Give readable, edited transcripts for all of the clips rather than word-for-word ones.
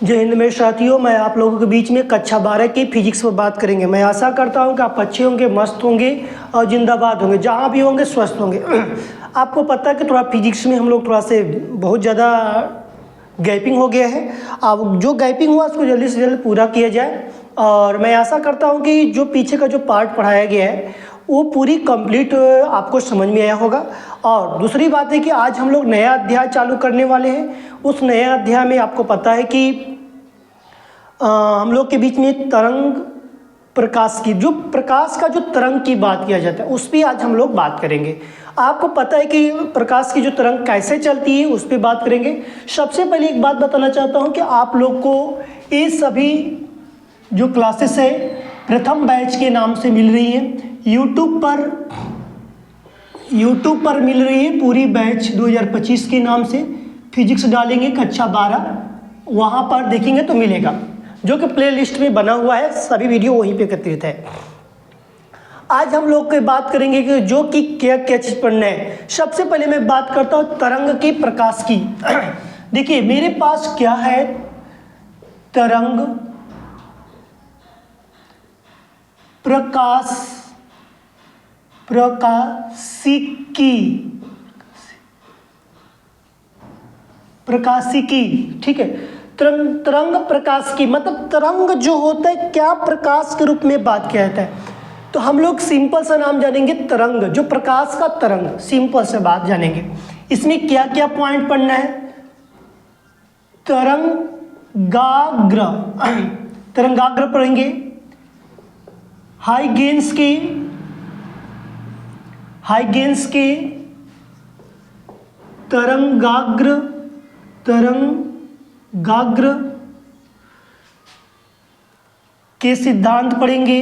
जय हिंद मेरे साथियों, मैं आप लोगों के बीच में कक्षा 12 की फिजिक्स पर बात करेंगे। मैं आशा करता हूं कि आप अच्छे होंगे, मस्त होंगे और जिंदाबाद होंगे, जहां भी होंगे स्वस्थ होंगे। आपको पता है कि थोड़ा फिजिक्स में हम लोग थोड़ा से बहुत ज़्यादा गैपिंग हो गया है। अब जो गैपिंग हुआ उसको जल्दी से जल्दी पूरा किया जाए, और मैं आशा करता हूँ कि जो पीछे का जो पार्ट पढ़ाया गया है वो पूरी कंप्लीट आपको समझ में आया होगा। और दूसरी बात है कि आज हम लोग नया अध्याय चालू करने वाले हैं। उस नया अध्याय में आपको पता है कि हम लोग के बीच में तरंग प्रकाश की जो प्रकाश का जो तरंग की बात किया जाता है उस पर आज हम लोग बात करेंगे। आपको पता है कि प्रकाश की जो तरंग कैसे चलती है उस पर बात करेंगे। सबसे पहले एक बात बताना चाहता हूँ कि आप लोग को ये सभी जो क्लासेस है प्रथम बैच के नाम से मिल रही है। यूट्यूब पर मिल रही है पूरी बैच 2025 के नाम से। फिजिक्स डालेंगे कक्षा 12, वहाँ पर देखेंगे तो मिलेगा, जो कि प्ले लिस्ट में बना हुआ है, सभी वीडियो वहीं पे एकत्रित है। आज हम लोग की बात करेंगे कि जो कि क्या क्या चीज़ पढ़ना है। सबसे पहले मैं बात करता हूँ तरंग की, प्रकाश की। देखिए मेरे पास क्या है, तरंग, प्रकाशिकी, ठीक है। तरंग प्रकाश की मतलब तरंग जो होता है क्या प्रकाश के रूप में बात किया जाता है। तो हम लोग सिंपल सा नाम जानेंगे तरंग, जो प्रकाश का तरंग, सिंपल से बात जानेंगे। इसमें क्या क्या पॉइंट पढ़ना है। तरंगाग्र पढ़ेंगे, हाइगेन्स के तरंगाग्र के सिद्धांत पढ़ेंगे।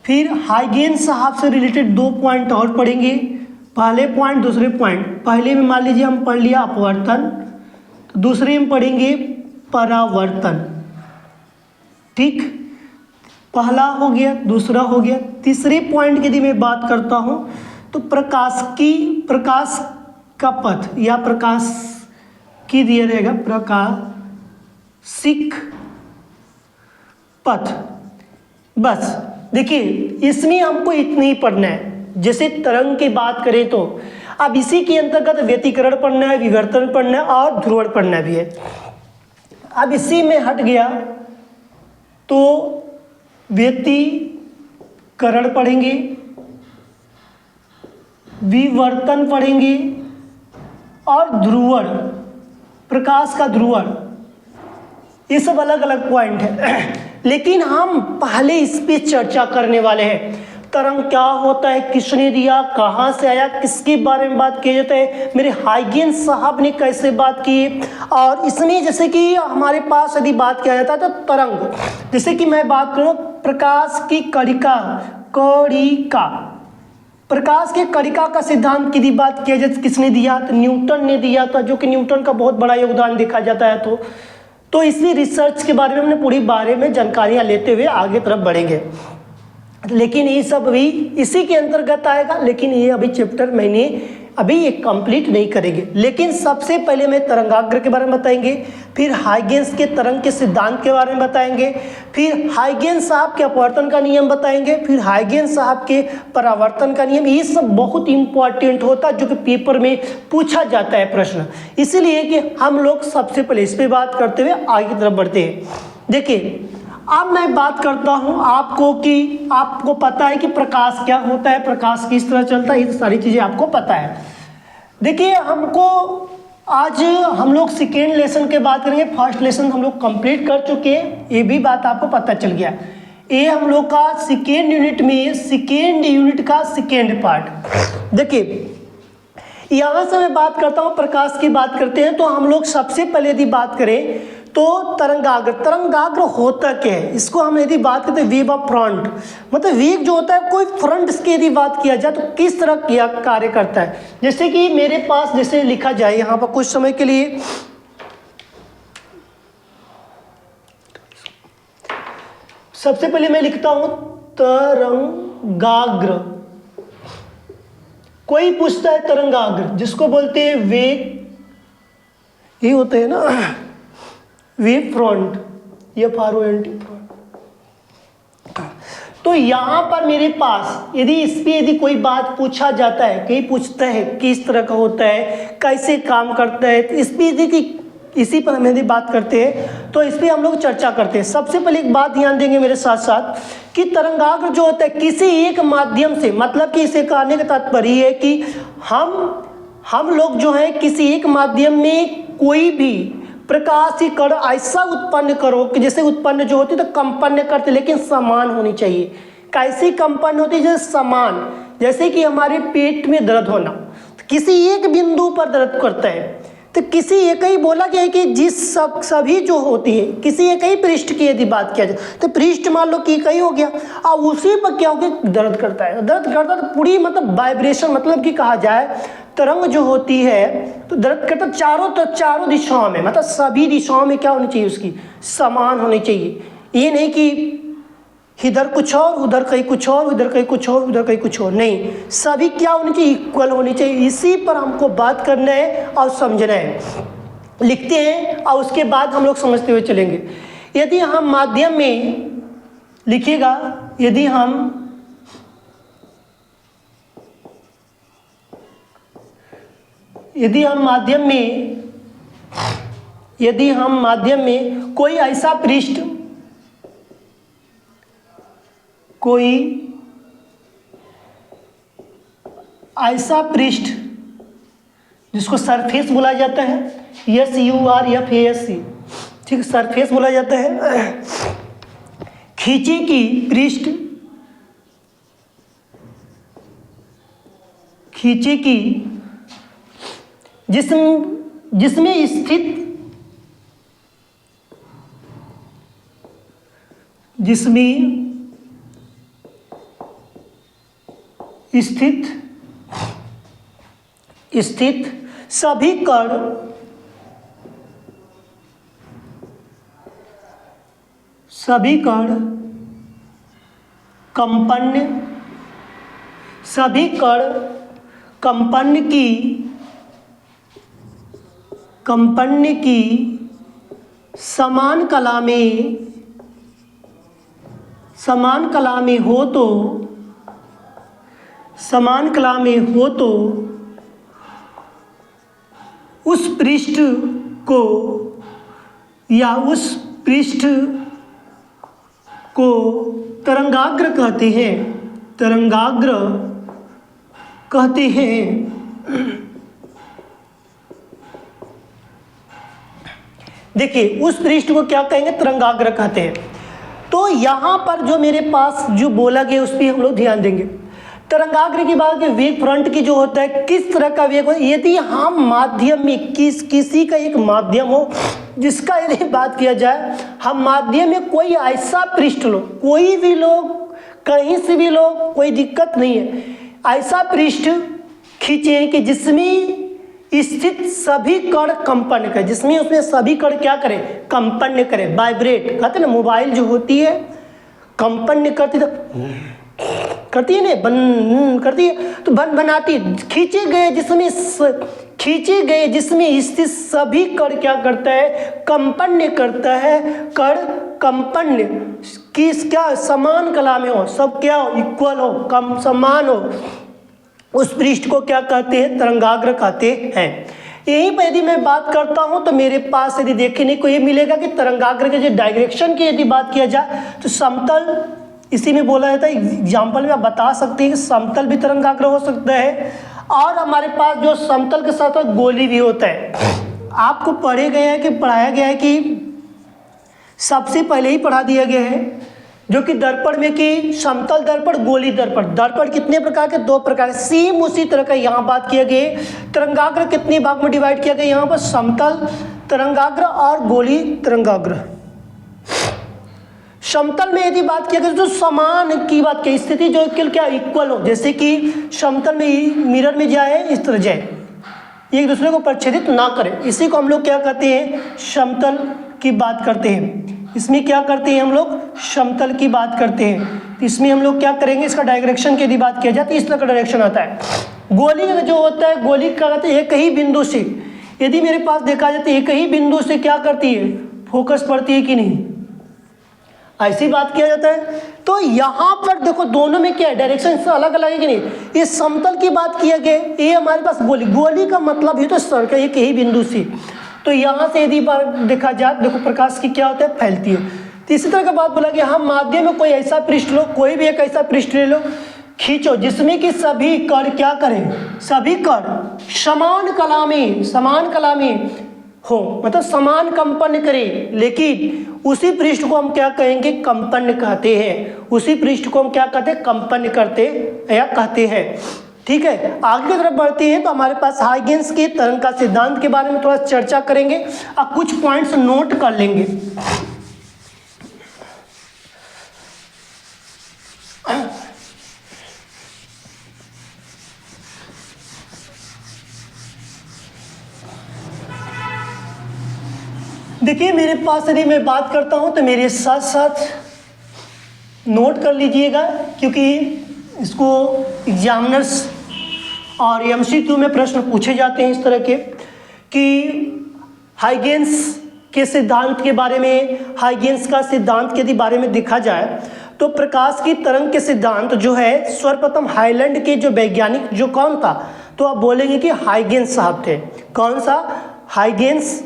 फिर हाइगेन्स साहब से रिलेटेड 2 पॉइंट और पढ़ेंगे। पहले पॉइंट, दूसरे पॉइंट। पहले में मान लीजिए हम पढ़ लिया अपवर्तन, तो दूसरे में पढ़ेंगे परावर्तन, ठीक। पहला हो गया, दूसरा हो गया। तीसरे पॉइंट की यदि मैं बात करता हूं तो प्रकाश का पथ या प्रकाश की दिया रहेगा, प्रकाशिक पथ। बस देखिए इसमें हमको इतना ही पढ़ना है। जैसे तरंग की बात करें तो अब इसी के अंतर्गत व्यतिकरण पढ़ना है, विवर्तन पढ़ना है और ध्रुवण पढ़ना भी है। अब इसी में हट गया तो व्यतिकरण पढ़ेंगे, विवर्तन पढ़ेंगे और ध्रुवण, प्रकाश का ध्रुवण। ये सब अलग अलग पॉइंट है, लेकिन हम पहले इस पे चर्चा करने वाले हैं। तरंग क्या होता है, किसने दिया, कहाँ से आया, किसके बारे में बात किया जाता है, मेरे हाइगेन्स साहब ने कैसे बात की। और इसमें जैसे कि हमारे पास यदि बात किया जाता है तो तरंग, जैसे कि मैं बात करूँ प्रकाश की कणिका, प्रकाश के कणिका का सिद्धांत की बात किया जाए किसने दिया, तो न्यूटन ने दिया था, जो कि न्यूटन का बहुत बड़ा योगदान देखा जाता है। तो इसी रिसर्च के बारे में हमने पूरी बारे में जानकारियां लेते हुए आगे तरफ बढ़ेंगे। लेकिन ये सब भी इसी के अंतर्गत आएगा, लेकिन ये अभी चैप्टर मैंने अभी ये कंप्लीट नहीं करेंगे। लेकिन सबसे पहले मैं तरंगाग्र के बारे में बताएंगे, फिर हाइगेन्स के तरंग के सिद्धांत के बारे में बताएंगे, फिर हाइगेन्स साहब के अपवर्तन का नियम बताएंगे, फिर हाइगेन्स साहब के परावर्तन का नियम। ये सब बहुत इंपॉर्टेंट होता है, जो कि पेपर में पूछा जाता है प्रश्न। इसीलिए कि हम लोग सबसे पहले इस पर बात करते हुए आगे की तरफ बढ़ते हैं। देखिए अब मैं बात करता हूं आपको कि आपको पता है कि प्रकाश क्या होता है, प्रकाश किस तरह चलता है, ये सारी चीजें आपको पता है। देखिए हमको आज हम लोग सेकेंड लेसन के बात करेंगे। फर्स्ट लेसन हम लोग कंप्लीट कर चुके हैं, ये भी बात आपको पता चल गया। ये हम लोग का सेकेंड यूनिट में सेकेंड यूनिट का सेकेंड पार्ट। देखिए यहाँ से मैं बात करता हूँ, प्रकाश की बात करते हैं तो हम लोग सबसे पहले यदि बात करें तो तरंगाग्र होता क्या है, इसको हम यदि बात करते हैं वेव ऑफ फ्रंट, मतलब वेग जो होता है कोई फ्रंट की यदि बात किया जाए तो किस तरह किया कार्य करता है। जैसे कि मेरे पास जैसे लिखा जाए यहाँ पर कुछ समय के लिए, सबसे पहले मैं लिखता हूं तरंगाग्र। कोई पूछता है तरंगाग्र, जिसको बोलते हैं वेग ये होते हैं ना वेव फ्रंट, FRONT फ्रंट। तो यहाँ पर मेरे पास यदि इस पे यदि कोई बात पूछा जाता है, कहीं पूछता है किस तरह का होता है, कैसे काम करता है, तो इस पे यदि इसी पर हम यदि बात करते हैं तो इस पे हम लोग चर्चा करते हैं। सबसे पहले एक बात ध्यान देंगे मेरे साथ साथ कि तरंगाग्र जो होता है किसी एक माध्यम से, मतलब कि इसे कहने का तात्पर्य है कि हम लोग जो है किसी एक माध्यम में कोई भी प्रकाश की कण ऐसा उत्पन्न करो कि जैसे उत्पन्न जो होती है तो कंपन करते, लेकिन समान होनी चाहिए। कैसी कंपन होती है? जैसे समान, जैसे कि हमारे पेट में दर्द होना, तो किसी एक बिंदु पर दर्द करता है, तो किसी एक ही बोला गया है कि जिस सभी जो होती है किसी एक ही पृष्ठ की यदि बात किया जाए तो पृष्ठ मान लो कि कहीं हो गया और उसी पर क्या हो गया, दर्द करता है। दर्द करता है तो पूरी मतलब वाइब्रेशन, मतलब कि कहा जाए तरंग जो होती है तो दर्द करता चारों दिशाओं में, मतलब सभी दिशाओं में क्या होनी चाहिए, उसकी समान होनी चाहिए। ये नहीं कि इधर कुछ और, उधर कहीं कुछ और, उधर कहीं कुछ और, उधर कहीं कुछ और, नहीं, सभी क्या होनी चाहिए, इक्वल होनी चाहिए। इसी पर हमको बात करना है और समझना है। लिखते हैं और उसके बाद हम लोग समझते हुए चलेंगे। यदि हम माध्यम में लिखिएगा, यदि हम माध्यम में कोई ऐसा पृष्ठ, कोई ऐसा पृष्ठ जिसको सरफेस बोला जाता है, SURFACE, ठीक, सरफेस बोला जाता है। खींचे की पृष्ठ, खींचे की जिसमें स्थित सभी कण कंपन की समान कला में हो तो उस पृष्ठ को या उस पृष्ठ को तरंगाग्र कहते हैं, तरंगाग्र कहते हैं। देखिए उस पृष्ठ को क्या कहेंगे, तरंगाग्र कहते हैं। तो यहाँ पर जो मेरे पास जो बोला गया उस पर हम लोग ध्यान देंगे। तरंगाग्र की बात की वेग फ्रंट की जो होता है किस तरह का वेग हो, यदि हम माध्यम में किसी का एक माध्यम हो जिसका यदि बात किया जाए, हम माध्यम में कोई ऐसा पृष्ठ लो, कोई भी लोग कहीं से भी लो, कोई दिक्कत नहीं है, ऐसा पृष्ठ खींचे कि जिसमें स्थित सभी कण कंपन करे, जिसमें उसमें सभी कण क्या करें, कंपन करे, वाइब्रेट, कहते हैं ना मोबाइल जो होती है कंपन करती, तो करती है ना, बन करती है तो बन बनाती, खींचे गए जिसमें स्थित सभी कण क्या करता है, कंपन करता है। कण कंपन किस क्या समान कला में हो, सब क्या हो, इक्वल हो, कम समान हो, उस पृष्ठ को क्या कहते हैं, तरंगाग्र कहते हैं। यहीं पर यदि मैं बात करता हूं तो मेरे पास यदि देखने को ये मिलेगा कि तरंगाग्र के जो डायरेक्शन की यदि बात किया जाए तो समतल, इसी में बोला जाता है, एग्जाम्पल में आप बता सकते हैं कि समतल भी तरंगाग्र हो सकता है, और हमारे पास जो समतल के साथ गोली भी होता है। आपको पढ़ाया गया है कि सबसे पहले ही पढ़ा दिया गया है जो कि दर्पण में कि समतल दर्पण, गोली दर्पण। दर्पण कितने प्रकार के, 2 प्रकार, सेम उसी तरह का यहाँ बात किया गया। तरंगाग्र कितने भाग में डिवाइड किया गया, यहाँ पर समतल तरंगाग्र और गोली तरंगाग्र। समतल में यदि बात किया गया तो समान की बात की स्थिति जो क्या इक्वल हो, जैसे कि समतल में मिरर में जाए इस तरह जाए, एक दूसरे को प्रच्छेदित ना करें, इसी को हम लोग क्या कहते हैं, समतल की बात करते हैं। इसमें क्या करते हैं हम लोग, समतल की बात करते हैं। इसमें हम लोग क्या करेंगे, इसका डायरेक्शन की यदि बात किया जाए तो इस तरह का डायरेक्शन आता है। गोली जो होता है, गोली का कहते हैं एक ही बिंदु से यदि मेरे पास देखा जाए तो एक ही बिंदु से क्या करती है, फोकस पड़ती है कि नहीं, ऐसी बात किया जाता है। तो यहाँ पर देखो दोनों में क्या है, डायरेक्शन अलग अलग है कि नहीं। ये समतल की बात किया गया, ये हमारे पास गोली, गोली का मतलब ही तो सर्कल, एक ही बिंदु से। तो यहाँ से यदि बार देखा जाए, देखो प्रकाश की क्या होता है, फैलती है। तो इसी तरह का बात बोला गया, हम माध्यम में कोई ऐसा पृष्ठ लो, कोई भी एक ऐसा पृष्ठ ले लो, खींचो जिसमें कि सभी कण क्या करें, सभी कण समान कला में हो, मतलब समान कंपन करे। लेकिन उसी पृष्ठ को हम क्या कहेंगे, कंपन कहते हैं। उसी पृष्ठ को हम क्या कहते हैं, कंपन करते या कहते हैं। ठीक है, आगे की तरफ बढ़ते हैं तो हमारे पास हाइगेंस के तरंग का सिद्धांत के बारे में थोड़ा चर्चा करेंगे और कुछ पॉइंट्स नोट कर लेंगे। देखिए मेरे पास यदि मैं बात करता हूं तो मेरे साथ साथ नोट कर लीजिएगा, क्योंकि इसको एग्जामिनर्स और एमसीक्यू में प्रश्न पूछे जाते हैं इस तरह के, कि हाइगेंस के सिद्धांत के बारे में, हाइगेंस का सिद्धांत के यदि बारे में देखा जाए तो प्रकाश की तरंग के सिद्धांत जो है सर्वप्रथम हाईलैंड के जो वैज्ञानिक जो कौन था, तो आप बोलेंगे कि हाइगेंस साहब थे। कौन सा, हाइगेंस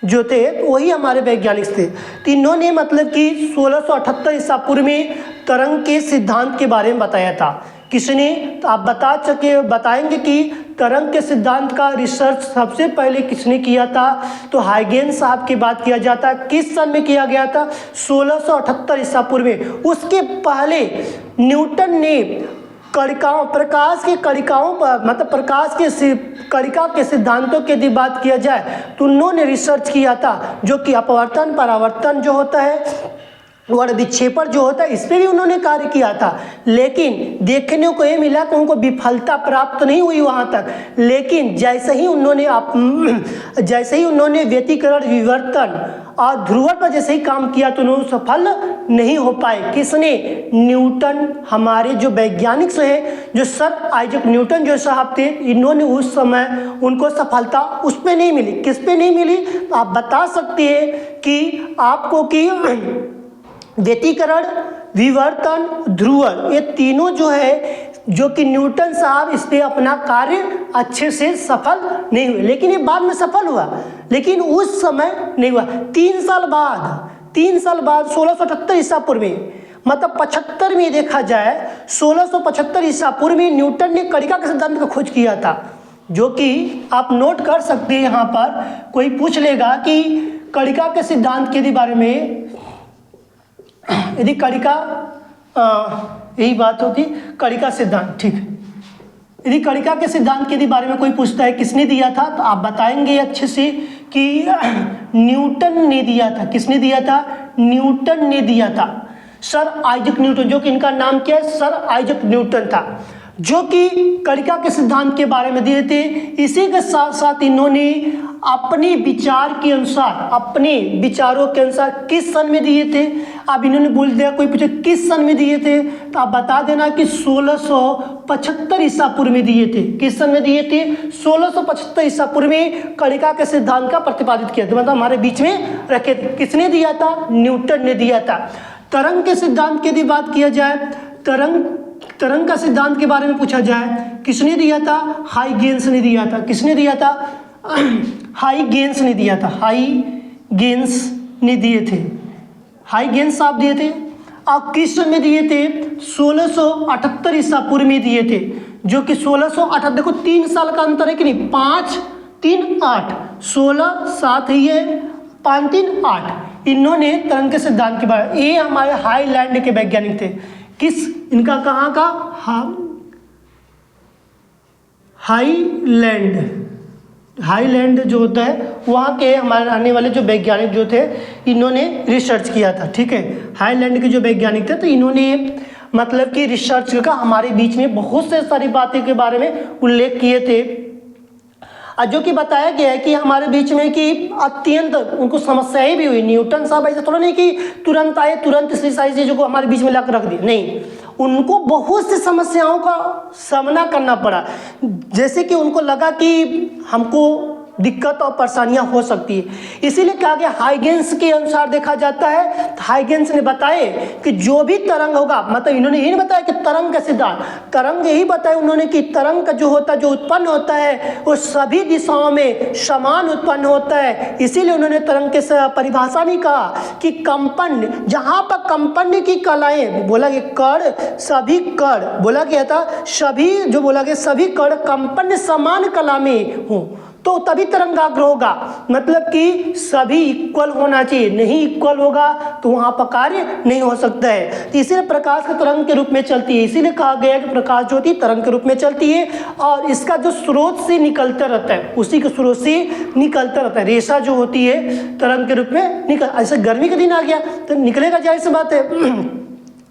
जो थे वही हमारे वैज्ञानिक थे। तो इन्होंने मतलब कि 1678 ईसा पूर्व में तरंग के सिद्धांत के बारे में बताया था। किसने, तो आप बताएंगे कि तरंग के सिद्धांत का रिसर्च सबसे पहले किसने किया था, तो हाइगेंस साहब की बात किया जाता है। किस सन में किया गया था, 1678 ईसा पूर्व में। उसके पहले न्यूटन ने कणिकाओं, प्रकाश की कणिकाओं पर, मतलब प्रकाश के कणिका के सिद्धांतों की यदि बात किया जाए तो उन्होंने रिसर्च किया था, जो कि अपवर्तन परावर्तन जो होता है और विक्षेपण जो होता है, इस पर भी उन्होंने कार्य किया था। लेकिन देखने को ये मिला कि उनको विफलता प्राप्त नहीं हुई वहाँ तक। लेकिन जैसे ही उन्होंने व्यतिकरण, विवर्तन और ध्रुवण पर जैसे ही काम किया तो उन्होंने सफल नहीं हो पाए। किसने, न्यूटन। हमारे जो वैज्ञानिक हैं, जो सर आइजैक न्यूटन जो साहब थे, इन्होंने उस समय उनको सफलता उस पर नहीं मिली। किस पे नहीं मिली, तो आप बता सकते हैं कि आपको कि व्यतिकरण, विवर्तन, ध्रुवण, ये तीनों जो है, जो कि न्यूटन साहब इस पे अपना कार्य अच्छे से सफल नहीं हुए। लेकिन ये बाद में सफल हुआ, लेकिन उस समय नहीं हुआ। 3 साल बाद 1678 ईसा पूर्व में, मतलब 75 में देखा जाए, 1675 ईसा पूर्व में न्यूटन ने कणिका के सिद्धांत का खोज किया था, जो कि आप नोट कर सकते हैं। यहाँ पर कोई पूछ लेगा कि कणिका के सिद्धांत के बारे में, यदि कणिका, यही बात होती, कणिका सिद्धांत, ठीक है। यदि कणिका के सिद्धांत के बारे में कोई पूछता है किसने दिया था, तो आप बताएंगे अच्छे से कि न्यूटन ने दिया था। किसने दिया था, न्यूटन ने दिया था। सर आइजैक न्यूटन, जो कि इनका नाम क्या है, सर आइजैक न्यूटन था, जो कि कणिका के सिद्धांत के बारे में दिए थे। इसी के साथ साथ इन्होंने अपने विचार के अनुसार, अपने विचारों के अनुसार किस सन में दिए थे। अब इन्होंने बोल दिया, कोई पूछे किस सन में दिए थे, तो आप बता देना कि 1675 ईसा पूर्व में दिए थे। किस सन में दिए थे, 1675 ईसा पूर्व में कणिका के सिद्धांत का प्रतिपादित किया था, मतलब हमारे बीच में रखे थे। किसने दिया था, न्यूटन ने दिया था। तरंग के सिद्धांत की यदि बात किया जाए, तरंग का सिद्धांत के बारे में पूछा जाए, किसने दिया था, हाइगेंस ने दिया था। किसने दिया था, हाइगेंस ने दिया था। हाइगेंस ने दिए थे, हाइगेंस साहब दिए थे। अब किस सन में दिए थे, 1678 ईसा पूर्व में दिए थे, जो कि 1678, देखो 3 साल का अंतर है कि नहीं, 5 3 8, 16 7 ही है, 5 3 8। इन्होंने तरंग के सिद्धांत के बारे में, ये हमारे हाईलैंड के वैज्ञानिक थे। किस, इनका कहाँ का, हाईलैंड जो होता है, वहाँ के हमारे रहने वाले जो वैज्ञानिक जो थे, इन्होंने रिसर्च किया था। ठीक है, हाईलैंड के जो वैज्ञानिक थे, तो इन्होंने मतलब कि रिसर्च का हमारे बीच में बहुत से सारी बातें के बारे में उल्लेख किए थे, जो कि बताया गया है कि हमारे बीच में कि अत्यंत उनको समस्याएं भी हुई। न्यूटन साहब ऐसा थोड़ा नहीं कि तुरंत आए, तुरंत इस सारी चीज़ों को हमारे बीच में लाकर रख दी, नहीं, उनको बहुत सी समस्याओं का सामना करना पड़ा। जैसे कि उनको लगा कि हमको दिक्कत और परेशानियां हो सकती है। इसीलिए कहा गया हाइगेंस के अनुसार देखा जाता है, हाइगेंस ने बताए कि जो भी तरंग होगा, मतलब इन्होंने ये नहीं बताया कि तरंग का सिद्धांत, तरंग यही बताया उन्होंने कि तरंग का जो होता है, जो उत्पन्न होता है वो सभी दिशाओं में समान उत्पन्न होता है। इसीलिए उन्होंने तरंग के परिभाषा नहीं कहा कि कंपन, जहां पर कंपन की कलाएं बोला गया, कण सभी कण बोला गया था, सभी जो बोला गया सभी कण कंपन समान कला में हो तो तभी तरंगाग्र होगा, मतलब कि सभी इक्वल होना चाहिए, नहीं इक्वल होगा तो वहां पर कार्य नहीं हो सकता है। तो इसीलिए प्रकाश का तरंग के रूप में चलती है, इसीलिए कहा गया कि प्रकाश ज्योति तरंग के रूप में चलती है और इसका जो स्रोत से निकलता रहता है, उसी के स्रोत से निकलता रहता है। रेशा जो होती है तरंग के रूप में निकल, ऐसे गर्मी का दिन आ गया तो निकलेगा, जाहिर सी बात है।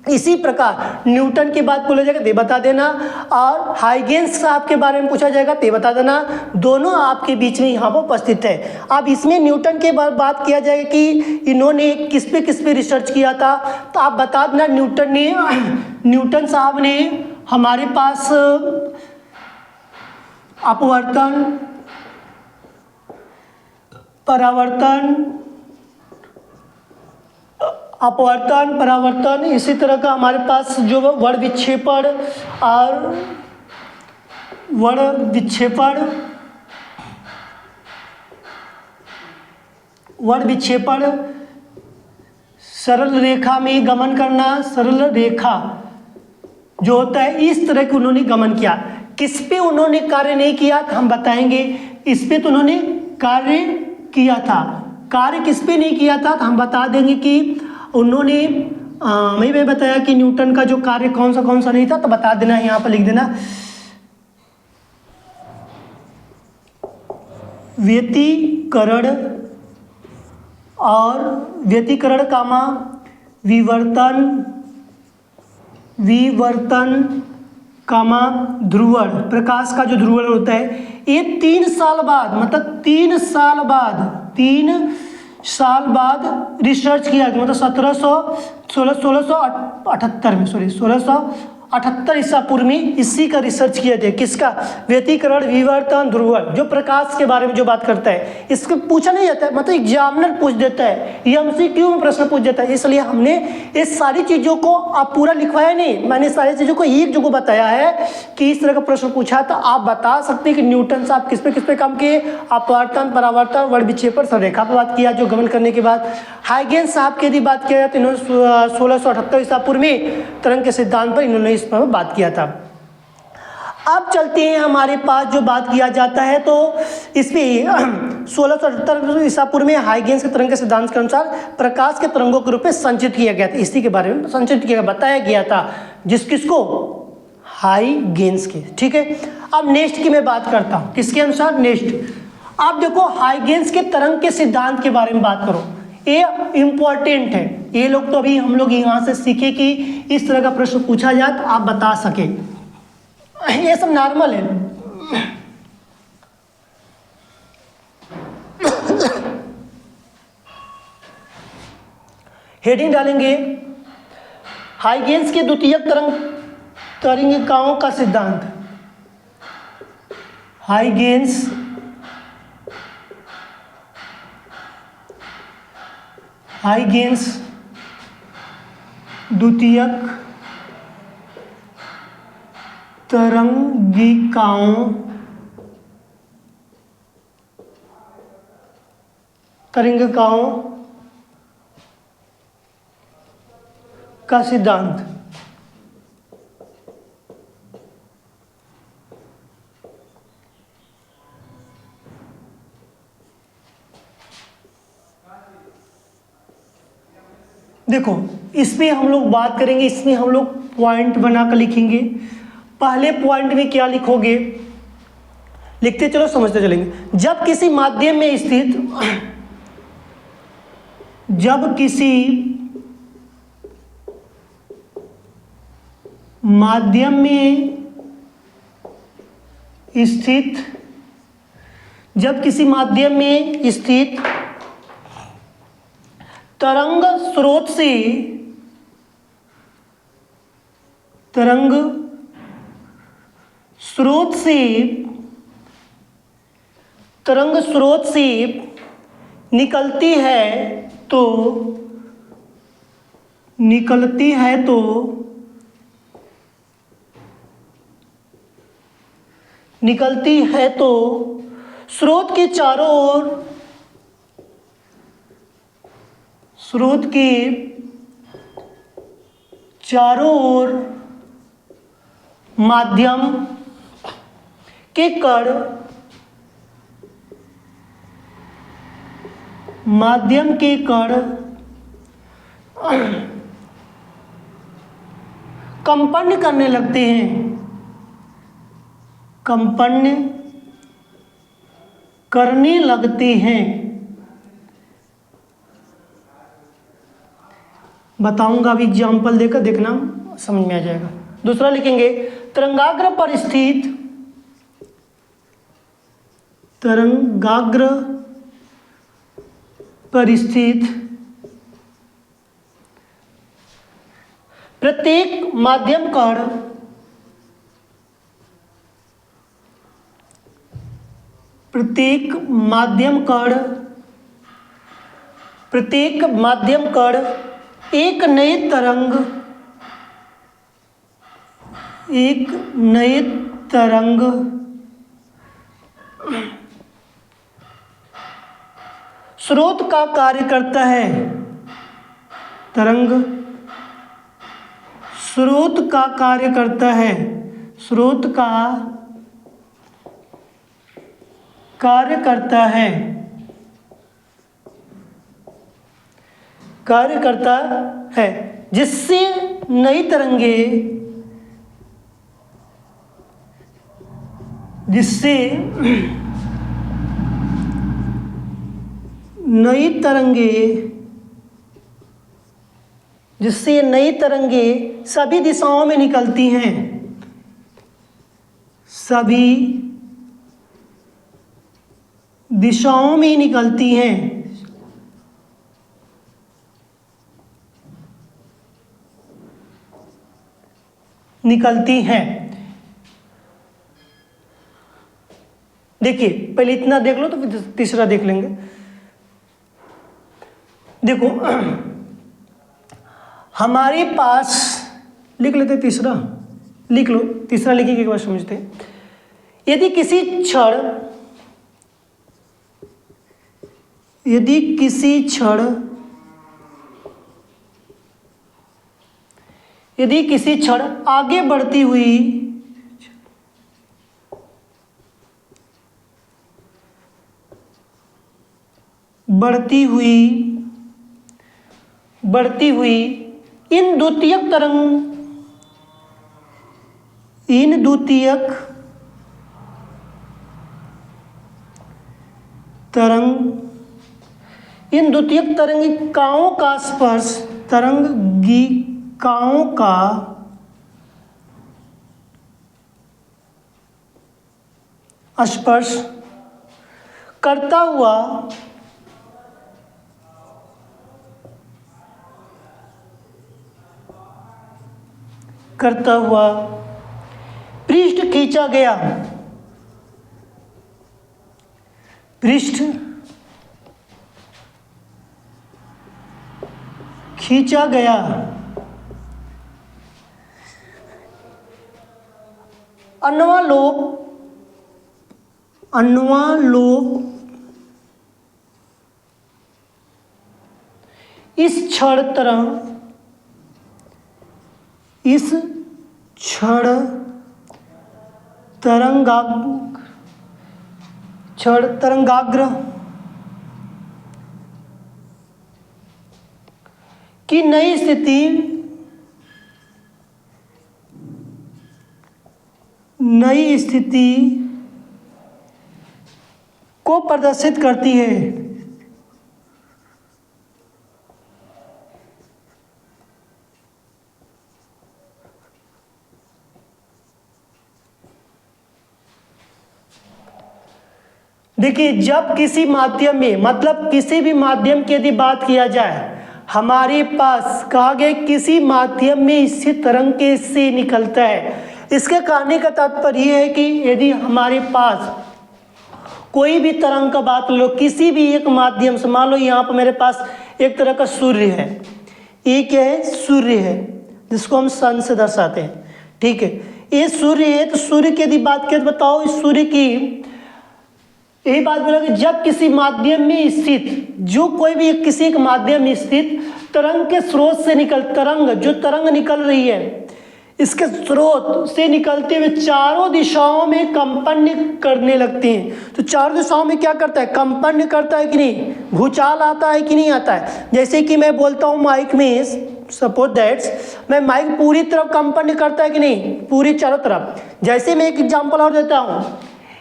इसी प्रकार न्यूटन की बात बोला जाएगा, ते बता देना, और हाइगेंस साहब के बारे में पूछा जाएगा, ते बता देना। दोनों आपके बीच में यहाँ पर उपस्थित है। अब इसमें न्यूटन के बात किया जाएगा कि इन्होंने किस पे रिसर्च किया था, तो आप बता देना। न्यूटन साहब ने हमारे पास अपवर्तन, परावर्तन, इसी तरह का हमारे पास जो वर्ण विक्षेपण, सरल रेखा में गमन करना, सरल रेखा जो होता है, इस तरह के उन्होंने गमन किया। किस पे उन्होंने कार्य नहीं किया हम बताएंगे, इस पे तो उन्होंने कार्य किया था। कार्य किस पे नहीं किया था तो हम बता देंगे कि उन्होंने मैं बताया कि न्यूटन का जो कार्य कौन सा नहीं था, तो बता देना, यहाँ पर लिख देना, व्यतिकरण कामा विवर्तन कामा ध्रुवण। प्रकाश का जो ध्रुवण होता है ये 3 साल बाद, मतलब 3 साल बाद रिसर्च किया गया, मतलब 1678 ईसा पूर्व में इसी का रिसर्च किया गया। किसका? व्यतिकरण, विवर्तन, ध्रुवण, जो प्रकाश के बारे में जो बात करता है। इसको पूछा नहीं जाता है, मतलब एग्जामिनर पूछ देता है, एमसीक्यू में प्रश्न पूछ देता है। इसलिए हमने इस सारी चीज़ों को आप पूरा लिखवाया नहीं, मैंने सारी चीज़ों को एक जगह बताया है कि इस तरह का प्रश्न पूछा तो आप बता सकते हैं कि न्यूटन साहब किस पे काम किए। अपवर्तन, परावर्तन, वर्ण विक्षेपण, संरेखा पर बात किया जो गमन करने के बाद। हाइगेंस साहब की यदि बात किया जाए तो इन्होंने 1678 ईसा पूर्व में तरंग के सिद्धांत पर इन्होंने इस पर बात किया था। अब चलते हैं हमारे पास जो बात किया जाता है तो इसमें 1678 ईसा पूर्व में हाइगेंस के तरंग के सिद्धांत के अनुसार प्रकाश के तरंगों के रूप में संचित किया गया था। इसी के बारे में संचित किया बताया गया था, किसको? हाइगेंस के। ठीक है, अब नेक्स्ट की मैं बात करता हूं, किसके अनुसार? नेक्स्ट आप देखो, हाइगेंस के तरंग के सिद्धांत के बारे में बात करो, ये इंपॉर्टेंट है। ये लोग तो अभी हम लोग यहाँ से सीखे कि इस तरह का प्रश्न पूछा जाए तो आप बता सके, ये सब नॉर्मल है। हेडिंग डालेंगे, हाइगेंस के द्वितीयक तरंगिकाओं का सिद्धांत। हाइगेंस द्वितीयक तरंगिकाओं का सिद्धांत। देखो, इसमें हम लोग बात करेंगे, इसमें हम लोग पॉइंट बनाकर लिखेंगे। पहले पॉइंट में क्या लिखोगे, लिखते चलो समझते चलेंगे। जब किसी माध्यम में स्थित तरंग स्रोत से तरंग स्रोत से निकलती है तो स्रोत के चारों ओर माध्यम के कण कंपन करने लगते हैं। बताऊंगा अभी एग्जाम्पल देकर, देखना समझ में आ जाएगा। दूसरा लिखेंगे तरंगाग्र परिस्थित प्रत्येक माध्यम कण एक नए तरंग स्रोत का कार्य करता है। तरंग स्रोत का कार्य करता है। जिससे नई तरंगे सभी दिशाओं में निकलती हैं। देखिए पहले इतना देख लो तो फिर तीसरा देख लेंगे। देखो हमारे पास, लिख लेते तीसरा, लिख लो तीसरा, लिखने के बाद समझते हैं। यदि किसी क्षण आगे बढ़ती हुई इन द्वितीयक तरंगिकाओं का स्पर्श करता हुआ पृष्ठ खींचा गया। अन्वालोप इस क्षण तरंगाग्र की नई स्थिति को प्रदर्शित करती है। देखिए जब किसी माध्यम में, मतलब किसी भी माध्यम की यदि बात किया जाए, हमारे पास कहा गया किसी माध्यम में स्थित तरंग के से निकलता है। इसके कहने का तात्पर्य यह है कि यदि हमारे पास कोई भी तरंग का बात लो, किसी भी एक माध्यम से, मान लो यहाँ पर मेरे पास एक तरह का सूर्य है, ये क्या है, सूर्य है, जिसको हम सन से दर्शाते हैं, ठीक है। ये सूर्य है, तो सूर्य की यदि बात करें तो बताओ इस सूर्य की यही बात बोला कि जब किसी माध्यम में स्थित, जो कोई भी किसी एक माध्यम में स्थित तरंग के स्रोत से जो तरंग निकल रही है, इसके स्रोत से निकलते हुए चारों दिशाओं में कंपन करने लगते हैं। तो चारों दिशाओं में क्या करता है, कंपन करता है कि नहीं, भूचाल आता है कि नहीं आता है। जैसे कि मैं बोलता हूँ माइक में, सपोज दैट्स, मैं माइक पूरी तरफ कंपन करता है कि नहीं, पूरी चारों तरफ। जैसे मैं एक एग्जांपल और देता हूँ,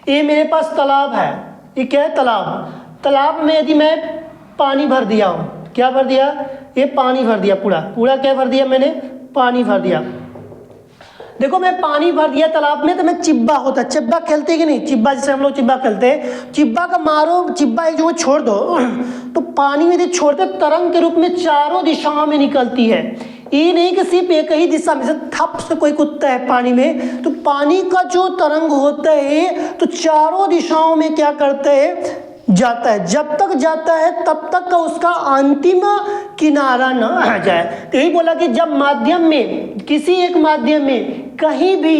ये मेरे पास तालाब है, ये क्या है, तालाब में यदि मैं पानी भर दिया हूँ, क्या भर दिया, ये पानी भर दिया, पूरा क्या भर दिया मैंने, पानी भर दिया। देखो मैं पानी भर दिया तालाब में, तो मैं चिब्बा होता है, चिब्बा खेलते कि नहीं, चिब्बा जैसे हम लोग चिब्बा खेलते हैं, चिब्बा का मारो, चिब्बा एक जगह छोड़ दो तो पानी में यदि छोड़ते तरंग के रूप में चारों दिशाओं में निकलती है। ये नहीं कि सिर्फ एक ही दिशा में, जैसे थप से कोई कूदता है पानी में, तो पानी का जो तरंग होता है तो चारों दिशाओं में क्या करता है, जाता है। जब तक जाता है तब तक का उसका अंतिम किनारा न आ जाए। तो यही बोला कि जब माध्यम में, किसी एक माध्यम में कहीं भी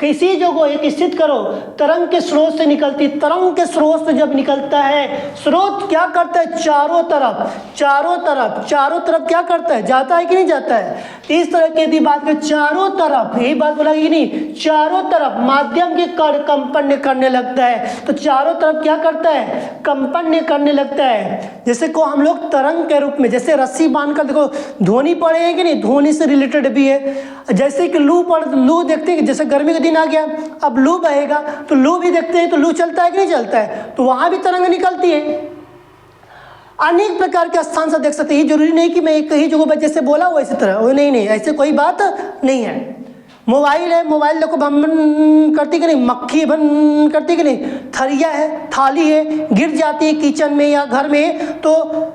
किसी जगह एक स्थित करो, तरंग के स्रोत से निकलती, तरंग के स्रोत से जब निकलता है, स्रोत क्या करता है, चारों तरफ क्या करता है, जाता है कि नहीं जाता है। इस तरह की यदि बात करें, चारों तरफ, यही बात बोला कि नहीं, चारों तरफ माध्यम के कण कंपन करने लगता है। तो चारों तरफ क्या करता है, कंपन करने लगता है। जैसे को हम लोग तरंग के रूप में, जैसे रस्सी बांधकर, देखो ध्वनि पड़े हैं कि नहीं, ध्वनि से रिलेटेड भी है। जैसे कि लू देखते हैं कि जैसे गर्मी का दिन आ गया, अब लू बहेगा, तो लू भी देखते हैं, तो लू चलता है कि नहीं चलता है, तो वहां भी तरंग निकलती है। अनेक प्रकार के स्थान से देख सकते हैं। ये जरूरी नहीं कि मैं एक ही जगह पर जैसे बोला वैसी तरह, वो नहीं, ऐसे कोई बात नहीं है। मोबाइल है, मोबाइल देखो भन करती कि नहीं, मक्खी भन करती कि नहीं, थरिया है, थाली है, गिर जाती है किचन में या घर में, तो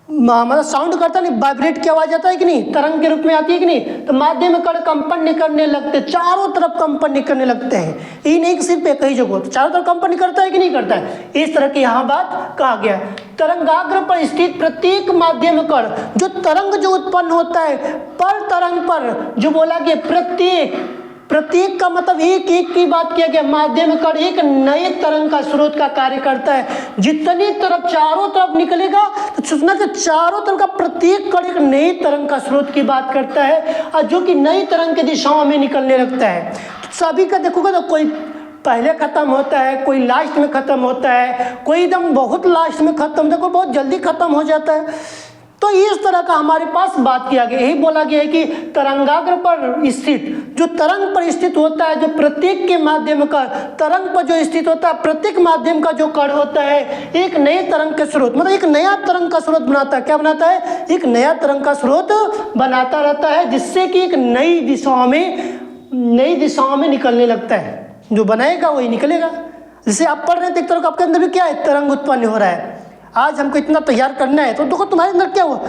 मतलब साउंड करता नहीं, वाइब्रेट की आवाज आता है कि नहीं, तरंग के रूप में आती है कि नहीं। तो माध्यम में कण कंपन करने लगते, चारों तरफ कंपन करने लगते हैं। ये नहीं कि सिर्फ एक ही जगह, तो चारों तरफ कंपन करता है कि नहीं करता है। इस तरह की यहाँ बात कहा गया। तरंगाग्र पर स्थित प्रत्येक माध्यम कण, जो तरंग जो उत्पन्न होता है, पर तरंग पर जो बोला गया, प्रत्येक का मतलब एक की बात किया गया। माध्यम कण एक नए तरंग का स्रोत का कार्य करता है। जितनी तरफ चारों तरफ निकलेगा तो सोचना कि चारों तरफ का प्रत्येक कण एक नई तरंग का स्रोत की बात करता है, और जो कि नई तरंग की दिशाओं में निकलने लगता है। तो सभी का देखोगे तो कोई पहले खत्म होता है, कोई लास्ट में खत्म होता है, कोई एकदम बहुत लास्ट में खत्म होता है, कोई बहुत जल्दी खत्म हो जाता है। तो इस तरह का हमारे पास बात किया गया। यही बोला गया है कि तरंगाग्र पर स्थित, जो तरंग पर स्थित होता है, जो प्रत्येक के माध्यम का तरंग पर जो स्थित होता है, प्रत्येक माध्यम का जो कण होता है, एक नए तरंग के स्रोत, मतलब एक नया तरंग का स्रोत बनाता है। क्या बनाता है, एक नया तरंग का स्रोत बनाता रहता है, जिससे कि एक नई दिशाओं में निकलने लगता है। जो बनाएगा वही निकलेगा। जैसे आप पढ़ रहे हैं, एक तरह आपके अंदर भी क्या है, तरंग उत्पन्न हो रहा है। आज हमको इतना तैयार करना है, तो देखो तुम्हारे अंदर क्या हुआ,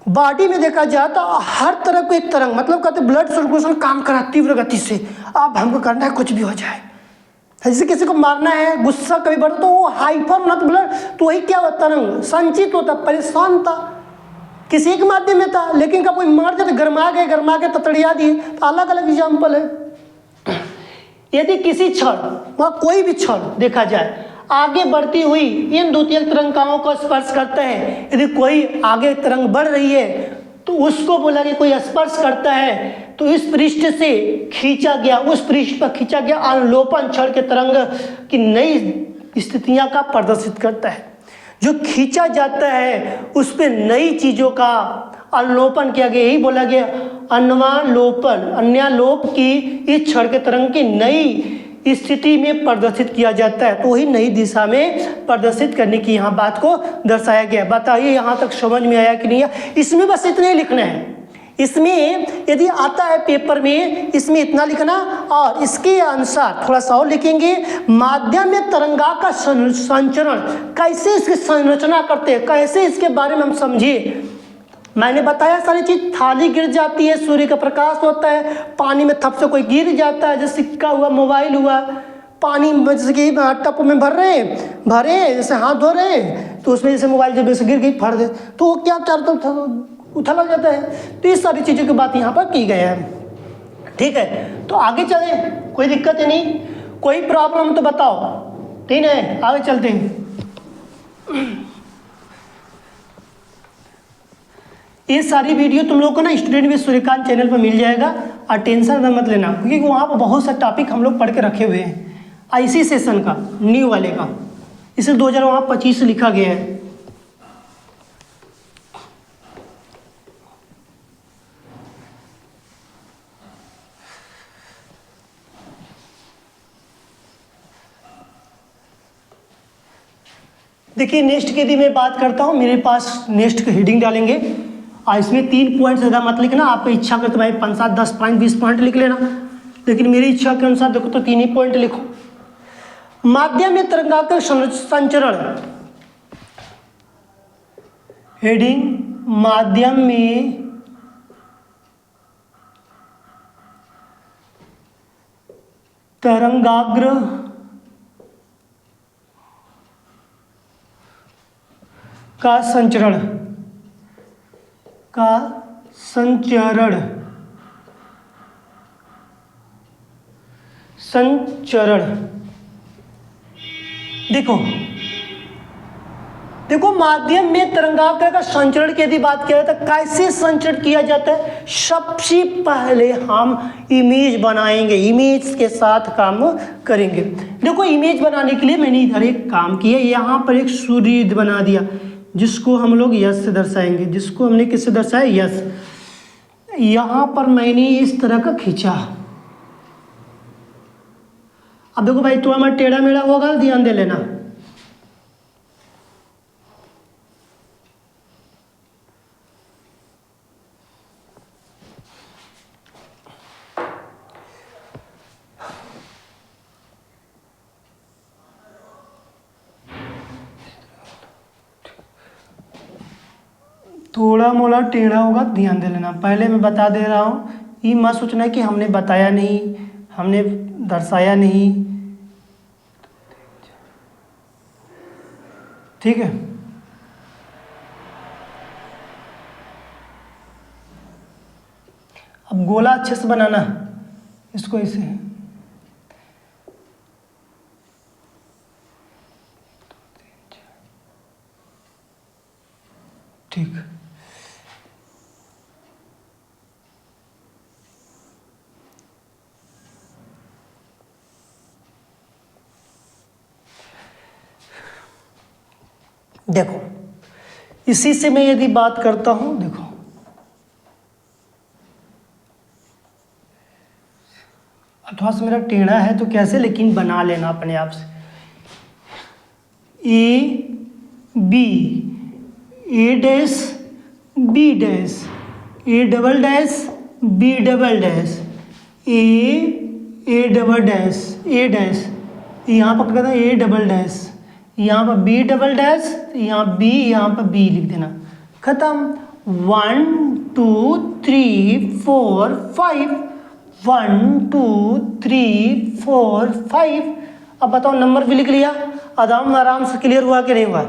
बॉडी में देखा जाए तो हर तरफ को एक तरंग, मतलब कहते ब्लड सर्कुलेशन काम करा तीव्र गति से। अब हमको करना है कुछ भी हो जाए, जैसे किसी को मारना है, गुस्सा कभी बढ़ता तो वो हाइपर होना, तो ब्लड, तो वही क्या होता, तरंग संचित होता। परेशान था, किसी एक माध्यम में था, लेकिन कब कोई मार जाते, गरमा के ततड़िया दिए। तो अलग अलग एग्जाम्पल है। यदि किसी क्षण, वहाँ कोई भी क्षण देखा जाए, आगे बढ़ती हुई इन द्वितीयक तरंगाओं को स्पर्श करता है। यदि कोई आगे तरंग बढ़ रही है तो उसको बोला कि कोई स्पर्श करता है, तो इस पृष्ठ से खींचा गया, उस पृष्ठ पर खींचा गया अवलोकन क्षण के तरंग की नई स्थितियां का प्रदर्शित करता है। जो खींचा जाता है उस पर नई चीजों का अवलोकन किया गया। यही बोला गया अन्यालोप की इस क्षण के तरंग की नई स्थिति में प्रदर्शित किया जाता है। तो वही नई दिशा में प्रदर्शित करने की यहाँ बात को दर्शाया गया। बताइए यहाँ तक समझ में आया कि नहीं आया। इसमें बस इतना ही लिखना है। इसमें यदि आता है पेपर में, इसमें इतना लिखना, और इसके अनुसार थोड़ा सा और लिखेंगे, माध्यम में तरंगा का संचरण, कैसे इसकी संरचना करते हैं, कैसे इसके बारे में हम समझिए। मैंने बताया सारी चीज, थाली गिर जाती है, सूर्य का प्रकाश होता है, पानी में थप से कोई गिर जाता है, जैसे सिक्का हुआ, मोबाइल हुआ, पानी जैसे कि टप में भरे जैसे हाथ धो रहे हैं, तो उसमें जैसे मोबाइल जब ऐसे गिर गई फट दे, तो वो क्या चारों तरफ उथल जाता है। तो इस सारी चीज़ों की बात यहाँ पर की गई है। ठीक है, तो आगे चले, कोई दिक्कत है नहीं, कोई प्रॉब्लम तो बताओ। ठीक है, आगे चलते हैं। ये सारी वीडियो तुम लोग को ना स्टूडेंट विद सूर्यकांत चैनल पर मिल जाएगा, और टेंशन मत लेना, क्योंकि वहाँ पर बहुत सा टॉपिक हम लोग पढ़ के रखे हुए हैं IC सेशन का, न्यू वाले का, इसे 2025 लिखा गया है। देखिए नेक्स्ट की यदि मैं बात करता हूँ, मेरे पास नेक्स्ट की हेडिंग डालेंगे, और इसमें 3 पॉइंट ज़्यादा मत लिखना, आपको इच्छा करते भाई 5, 7, 10 पॉइंट 20 पॉइंट लिख लेना, लेकिन मेरी इच्छा के अनुसार देखो तो 3 ही पॉइंट लिखो। माध्यम में तरंगाकार संचरण, हेडिंग माध्यम में तरंगाग्र का संचरण देखो माध्यम में तरंगाग्र का संचरण की यदि बात किया जाए तो कैसे संचरण किया जाता है। सबसे पहले हम इमेज बनाएंगे, इमेज के साथ काम करेंगे। देखो इमेज बनाने के लिए मैंने इधर एक काम किया, यहाँ पर एक सूर्य बना दिया, जिसको हम लोग यश से दर्शाएंगे, जिसको हमने किससे दर्शाया, यश। यहाँ पर मैंने इस तरह का खींचा। अब देखो भाई थोड़ा मैं टेढ़ा मेढ़ा होगा, ध्यान दे लेना। थोड़ा मोड़ा टेढ़ा होगा, ध्यान दे लेना। पहले मैं बता दे रहा हूँ, ये मत सोचना कि हमने बताया नहीं, हमने दर्शाया नहीं। ठीक है, अब गोला अच्छे से बनाना, इसको ऐसे ठीक। देखो इसी से मैं यदि बात करता हूं, देखो थोड़ा सा मेरा टेढ़ा है तो कैसे, लेकिन बना लेना अपने आप से। A B, A dash B dash, A double dash B double dash, A double dash A dash, यहाँ पर क्या था, ए डबल डैश, यहाँ पर बी डबल डैश, यहाँ बी, यहाँ पर बी लिख देना, खत्म। 1 2 3 4 5, 1 2 3 4 5। अब बताओ नंबर भी लिख लिया, आराम से क्लियर हुआ कि नहीं हुआ।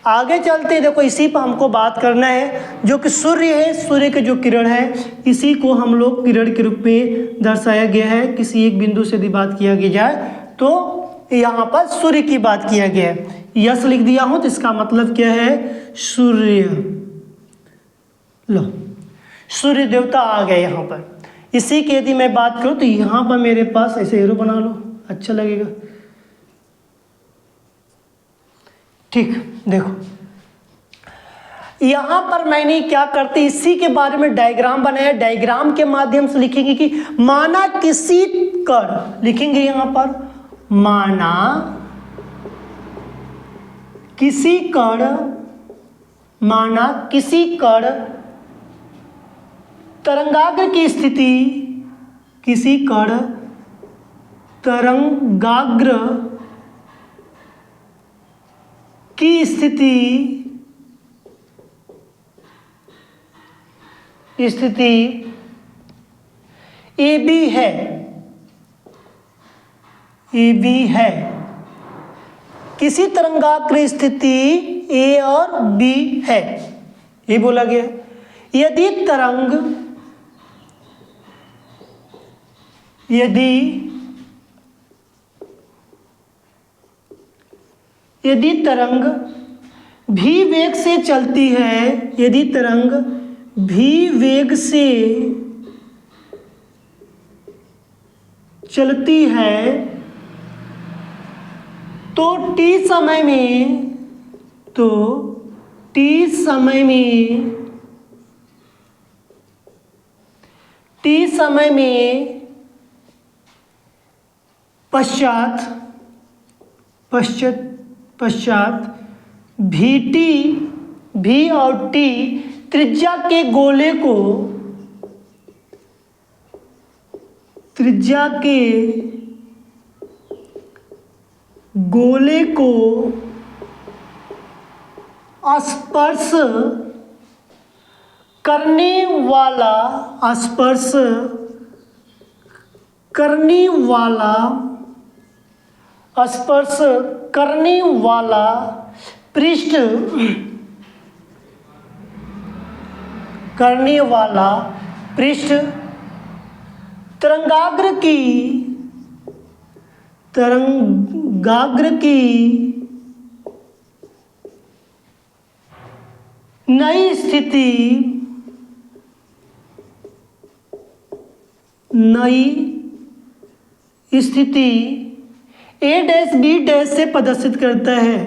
आगे चलते देखो, इसी पर हमको बात करना है, जो कि सूर्य है, सूर्य के जो किरण है, इसी को हम लोग किरण के रूप में दर्शाया गया है। किसी एक बिंदु से यदि बात किया गया जाए तो यहाँ पर सूर्य की बात किया गया है। यश लिख दिया हूँ तो इसका मतलब क्या है, सूर्य। लो सूर्य देवता आ गए यहाँ पर। इसी की यदि मैं बात करूँ तो यहाँ पर मेरे पास ऐसे एरो बना लो, अच्छा लगेगा। ठीक, देखो यहाँ पर मैंने क्या करते, इसी के बारे में डायग्राम बनाया। डायग्राम के माध्यम से लिखेंगे कि माना किसी कण, लिखेंगे यहाँ पर माना किसी कण, माना किसी कण तरंगाग्र की स्थिति, किसी कण तरंगाग्र की स्थिति AB है, ए बी है, किसी तरंगाग्र स्थिति ए और बी है, ये बोला गया। यदि तरंग भी वेग से चलती है, यदि तरंग भी वेग से चलती है तो t समय में पश्चात भी और t त्रिज्या के गोले को स्पर्श करने वाला पृष्ठ तरंगाग्र की नई स्थिति a डैश b डैश से प्रदर्शित करता है,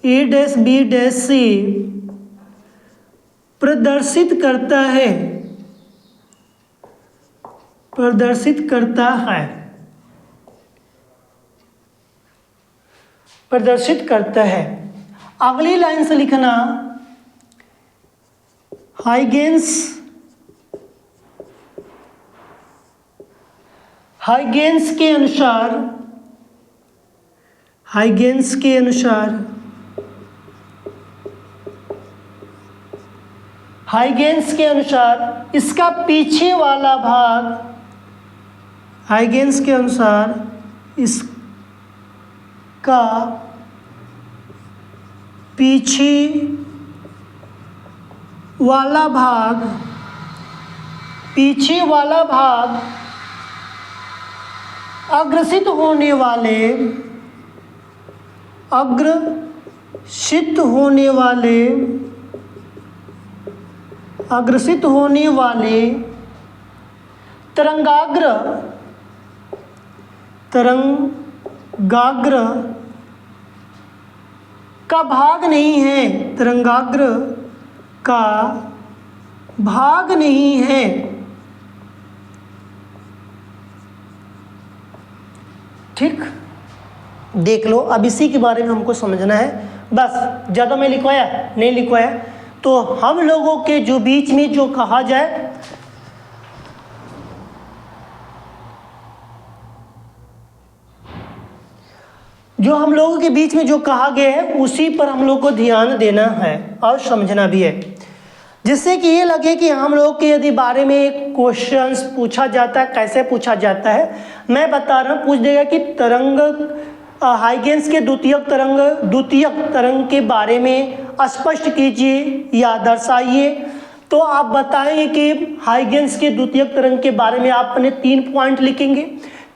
a डैश b डैश से प्रदर्शित करता है। अगली लाइन से लिखना, हाइगेंस के अनुसार इसका पीछे वाला भाग, पीछे वाला भाग अग्रसित होने वाले तरंगाग्र का भाग नहीं है, ठीक। देख लो, अब इसी के बारे में हमको समझना है, बस ज़्यादा मैं नहीं लिखवाया। तो हम लोगों के जो बीच में जो कहा जाए, जो हम लोगों के बीच में जो कहा गया है उसी पर हम लोग को ध्यान देना है और समझना भी है, जिससे कि ये लगे कि हम लोग के यदि बारे में क्वेश्चंस पूछा जाता है, कैसे पूछा जाता है मैं बता रहा हूँ। पूछ देगा कि हाइगेंस के द्वितीयक तरंग के बारे में स्पष्ट कीजिए या दर्शाइए। तो आप बताएंगे कि हाइगेंस के द्वितीयक तरंग के बारे में आप अपने 3 पॉइंट लिखेंगे।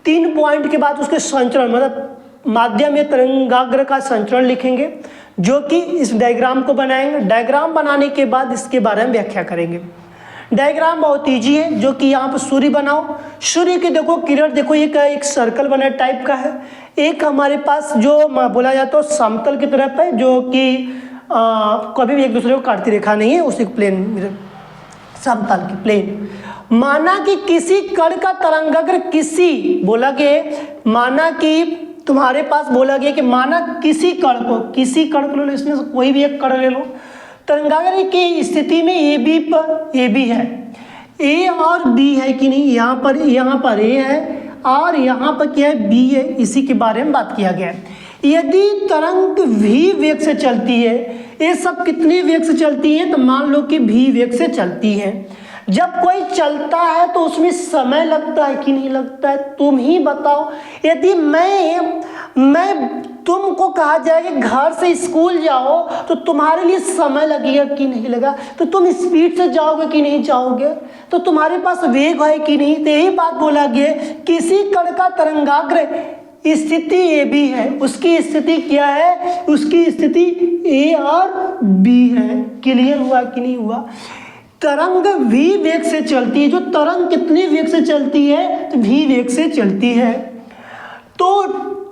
3 पॉइंट के बाद उसके संचरण मतलब माध्यम या तरंगाग्र का संचरण लिखेंगे, जो कि इस डायग्राम को बनाएंगे। डायग्राम बनाने के बाद इसके बारे में व्याख्या करेंगे। डायग्राम बहुत ईजी है, जो कि यहाँ पर सूर्य बनाओ। सूर्य के देखो किरण, देखो ये क्या एक सर्कल बना टाइप का है। एक हमारे पास जो बोला जाता है समतल की तरफ है, जो कि कभी भी एक दूसरे को काटती रेखा नहीं है, उसी प्लेन समतल की प्लेन। माना कि किसी कण का तरंगाग्र माना कि तुम्हारे पास बोला गया कि माना किसी कण को ले लो, इसमें से कोई भी एक कण ले लो। तरंगाग्र की स्थिति में ए बी है, ए और बी है कि नहीं, यहाँ पर ए है और यहाँ पर क्या है, बी है। इसी के बारे में बात किया गया है। यदि तरंग भी वेग से चलती है, ये सब कितने वेग से चलती है, तो मान लो कि भी वेग से चलती है, जब कोई चलता है तो उसमें समय लगता है कि नहीं लगता है? तुम ही बताओ। यदि मैं तुमको कहा जाए कि घर से स्कूल जाओ तो तुम्हारे लिए समय लगेगा कि नहीं लगा? तो तुम स्पीड से जाओगे कि नहीं जाओगे? तो तुम्हारे पास वेग है कि नहीं? तो यही बात बोला गया, किसी कण का तरंगाग्र स्थिति ए बी है, उसकी स्थिति क्या है? उसकी स्थिति ए और बी है। क्लियर हुआ कि नहीं हुआ? तरंग v वेग से चलती है। जो तरंग कितने वेग से चलती है? तो v वेग से चलती है। तो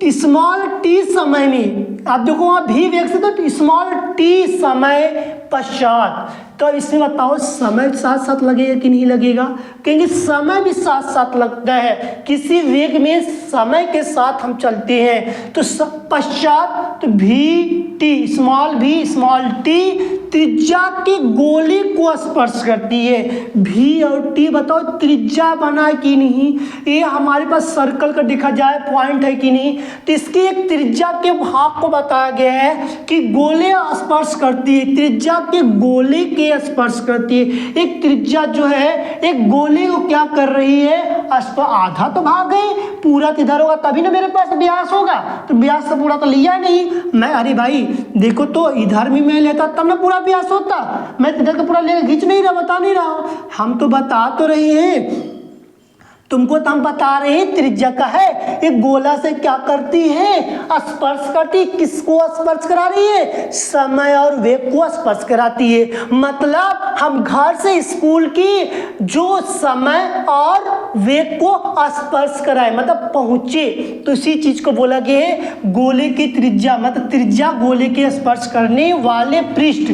स्मॉल t समय में, आप देखो वहाँ v वेग से, तो स्मॉल t समय पश्चात, तो इसमें बताओ समय साथ साथ लगेगा कि नहीं लगेगा? क्योंकि समय भी साथ साथ लगता है। किसी वेग में समय के साथ हम चलते हैं तो पश्चात, तो भी स्मॉल टी त्रिज्या के गोले को स्पर्श करती है। भी और टी बताओ त्रिज्या बना कि नहीं? ये हमारे पास सर्कल का देखा जाए पॉइंट है कि नहीं? तो इसकी एक त्रिज्या के भाग को बताया गया है कि गोले स्पर्श करती है, त्रिज्या के गोले के स्पर्श करती है। एक त्रिज्या जो है एक गोले को क्या कर रही है? आधा तो भाग गई, पूरा तो इधर होगा तभी ना मेरे पास व्यास होगा। तो व्यास तो पूरा तो लिया नहीं मैं। अरे भाई देखो, तो इधर भी मैं लेता तब ना पूरा व्यास होता। मैं इधर का पूरा लेकर खींच नहीं रहा, बता नहीं रहा। हम तो बता तो रहे हैं तुमको, तो हम बता रहे हैं त्रिज्या का है। एक गोला से क्या करती है? स्पर्श करती। किसको स्पर्श करा रही है? समय और वेग को स्पर्श कराती है। मतलब हम घर से स्कूल की जो समय और वेग को स्पर्श कराए, मतलब पहुंचे, तो इसी चीज को बोला गया है गोले की त्रिज्या। मतलब त्रिज्या गोले के स्पर्श करने वाले पृष्ठ।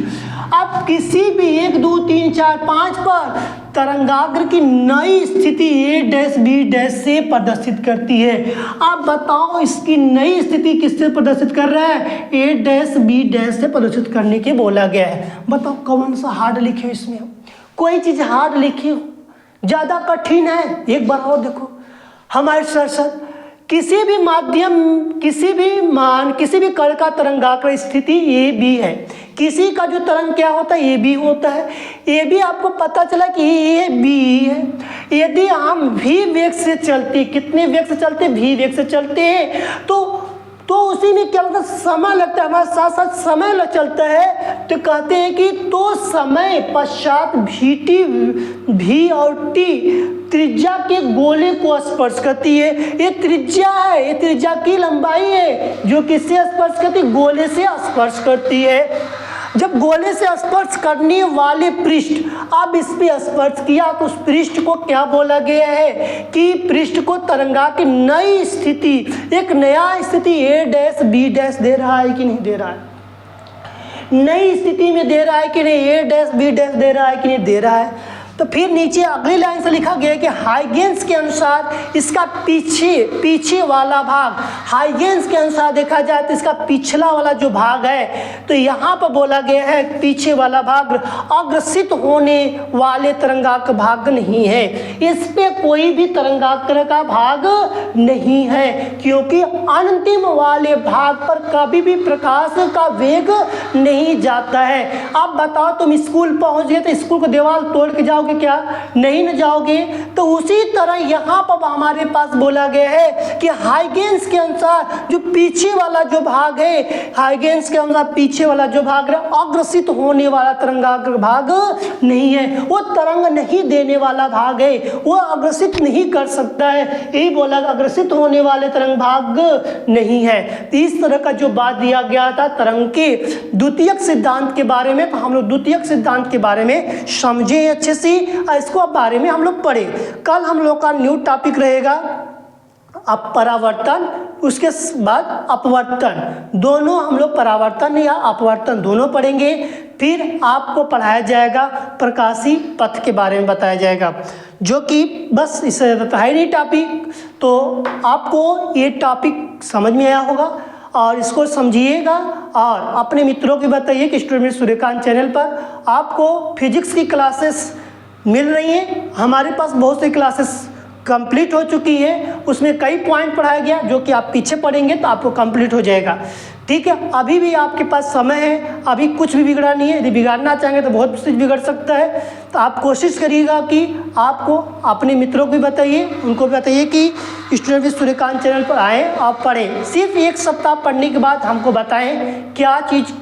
अब किसी भी 1 2 3 4 5 पर तरंगाग्र की नई स्थिति ए डैश बी डैश से प्रदर्शित करती है। आप बताओ इसकी नई स्थिति किससे प्रदर्शित कर रहा है? ए डैश बी डैश से प्रदर्शित करने के बोला गया है। बताओ कौन सा हार्ड लिखे हो इसमें? कोई चीज हार्ड लिखी हो, ज्यादा कठिन है? एक बार और देखो, हमारे सर किसी भी माध्यम, किसी भी मान, किसी भी कण का तरंगाग्र स्थिति ए बी है। किसी का जो तरंग क्या होता है? ए बी होता है। ए बी आपको पता चला कि ए बी है। यदि हम भी वेग से चलते, कितने वेग से चलते? भी वेग से चलते हैं, तो उसी में क्या होता है? समय लगता है, हमारे साथ साथ समय लग चलता है। तो कहते हैं कि तो समय पश्चात भी और टी त्रिज्या के गोले को स्पर्श करती है। ये त्रिज्या है, ये त्रिज्या की लंबाई है जो किससे स्पर्श करती? गोले से स्पर्श करती है। जब गोले से स्पर्श करने वाले पृष्ठ, अब इस पे स्पर्श किया तो उस पृष्ठ को क्या बोला गया है? कि पृष्ठ को तरंगा की नई स्थिति, एक नया स्थिति ए डैश बी डैश दे रहा है कि नहीं दे रहा है? नई स्थिति में दे रहा है कि नहीं? ए डैश बी डैश दे रहा है कि नहीं दे रहा है? तो फिर नीचे अगली लाइन से लिखा गया है कि हाइगेंस के अनुसार इसका पीछे वाला भाग, हाइगेंस के अनुसार देखा जाए तो इसका पिछला वाला जो भाग है, तो यहाँ पर बोला गया है पीछे वाला भाग अग्रसित होने वाले तरंगाग्र भाग नहीं है। इस पे कोई भी तरंगाग्र का भाग नहीं है, क्योंकि अंतिम वाले भाग पर कभी भी प्रकाश का वेग नहीं जाता है। अब बताओ, तुम स्कूल पहुंच गए तो स्कूल को दीवार तोड़ के जाओ क्या? नहीं न जाओगे। तो उसी तरह यहाँ पर हमारे पास बोला गया है कि हाइगेंस के अनुसार जो पीछे वाला जो भाग है, हाइगेंस के अनुसार पीछे वाला जो भाग है अग्रसित होने वाला तरंगाग्र भाग नहीं है। वो तरंग नहीं देने वाला भाग है, वो अग्रसित नहीं कर सकता है। यही बोला, अग्रसित होने वाले तरंग भाग नहीं है। तो इस तरह का जो बात दिया गया था तरंग के द्वितीयक सिद्धांत के बारे में, तो हम लोग द्वितीयक सिद्धांत के बारे में समझे अच्छे से, इसको बारे में हम लोग पढ़े। कल हम लोग का न्यू टॉपिक रहेगा परावर्तन, उसके बाद अपवर्तन। दोनों हम लोग परावर्तन या अपवर्तन दोनों पढ़ेंगे। फिर आपको पढ़ाया जाएगा प्रकाशीय पथ के बारे में बताया जाएगा, जो कि बस इससे ज़्यादा है नहीं टॉपिक। तो आपको ये टॉपिक समझ में आया होगा और इसको समझिएगा और अपने मित्रों को बताइए कि स्टूडेंट सूर्यकांत चैनल पर आपको फिजिक्स की क्लासेस मिल रही हैं। हमारे पास बहुत सी क्लासेस कंप्लीट हो चुकी है, उसमें कई पॉइंट पढ़ाया गया जो कि आप पीछे पढ़ेंगे तो आपको कंप्लीट हो जाएगा। ठीक है, अभी भी आपके पास समय है, अभी कुछ भी बिगड़ा नहीं है। यदि बिगाड़ना चाहेंगे तो बहुत कुछ बिगड़ सकता है। तो आप कोशिश करिएगा कि आपको अपने मित्रों को भी बताइए, उनको भी बताइए कि स्टूडेंट विद सूर्यकांत चैनल पर आएँ, आप पढ़ें। सिर्फ 1 सप्ताह पढ़ने के बाद हमको बताएं क्या चीज़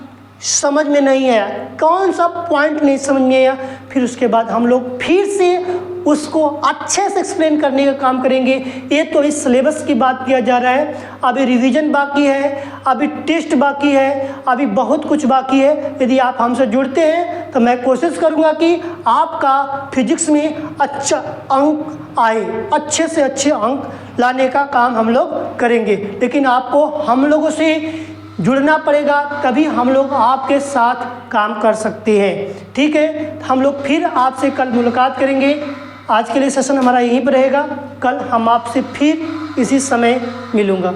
समझ में नहीं आया, कौन सा पॉइंट नहीं समझ में आया, फिर उसके बाद हम लोग फिर से उसको अच्छे से एक्सप्लेन करने का काम करेंगे। ये तो इस सिलेबस की बात किया जा रहा है, अभी रिवीजन बाकी है, अभी टेस्ट बाकी है, अभी बहुत कुछ बाकी है। यदि आप हमसे जुड़ते हैं तो मैं कोशिश करूँगा कि आपका फिजिक्स में अच्छा अंक आए, अच्छे से अच्छे अंक लाने का काम हम लोग करेंगे। लेकिन आपको हम लोगों से जुड़ना पड़ेगा, तभी हम लोग आपके साथ काम कर सकते हैं। ठीक है, हम लोग फिर आपसे कल मुलाकात करेंगे। आज के लिए सेशन हमारा यहीं पर रहेगा, कल हम आपसे फिर इसी समय मिलूँगा।